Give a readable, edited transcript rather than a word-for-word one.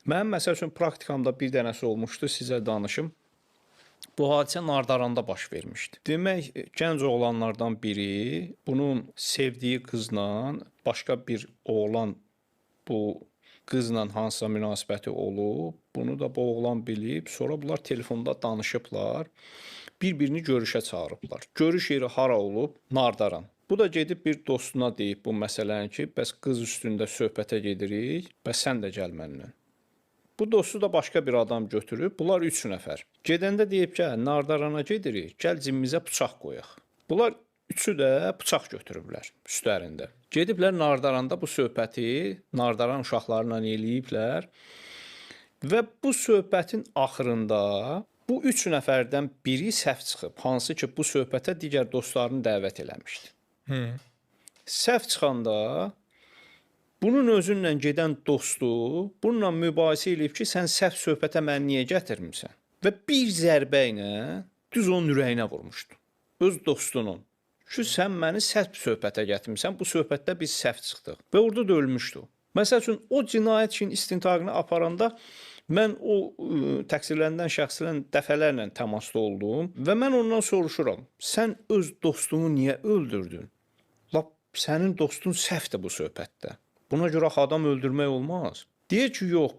Mənim məsəl üçün praktikamda bir dənəsi olmuşdu, sizə danışım. Bu hadisə Nardaranda baş vermişdi. Demək, gənc oğlanlardan biri bunun sevdiyi qızla başqa bir oğlan bu qızla hansısa münasibəti olub, bunu da bu oğlan bilib, sonra bunlar telefonda danışıblar, bir-birini görüşə çağırıblar. Görüş yeri hara olub? Nardaran. Bu da gedib bir dostuna deyib bu məsələni ki, bəs qız üstündə söhbətə gedirik, bəs sən də gəl məndən. Bu dostu da başqa bir adam götürüb, bunlar 3 nəfər. Gedəndə deyib ki, Nardarana gedirik, gəl cibimizə bıçaq qoyaq. Bunlar üçü də bıçaq götürüblər üstlərində. Gediblər Nardaranda bu söhbəti Nardaran uşaqlarla eləyiblər və bu söhbətin axırında bu 3 nəfərdən biri səhv çıxıb, hansı ki bu söhbətə digər dostlarını dəvət eləmişdi. Səhv çıxanda bunun özünlə gedən dostu bununla mübahisə eləyib ki, sən səhv söhbətə məni niyə gətirmisən? Və bir zərbə ilə düz onun ürəyinə vurmuşdu. Öz dostunun. Ki, sən məni səhv söhbətə gətirmisən, bu söhbətdə biz səhv çıxdıq. Və orada da ölmüşdü. Məsəl üçün, o cinayət işin istintaqını aparanda mən o təqsirləndirilən şəxslə dəfələrlə təmasda oldum və mən ondan soruşuram, sən öz dostunu niyə öldürdün? Lap sənin dostun səhvdir bu söhbətdə. Buna görə adam öldürmək olmaz. Deyir ki, yox,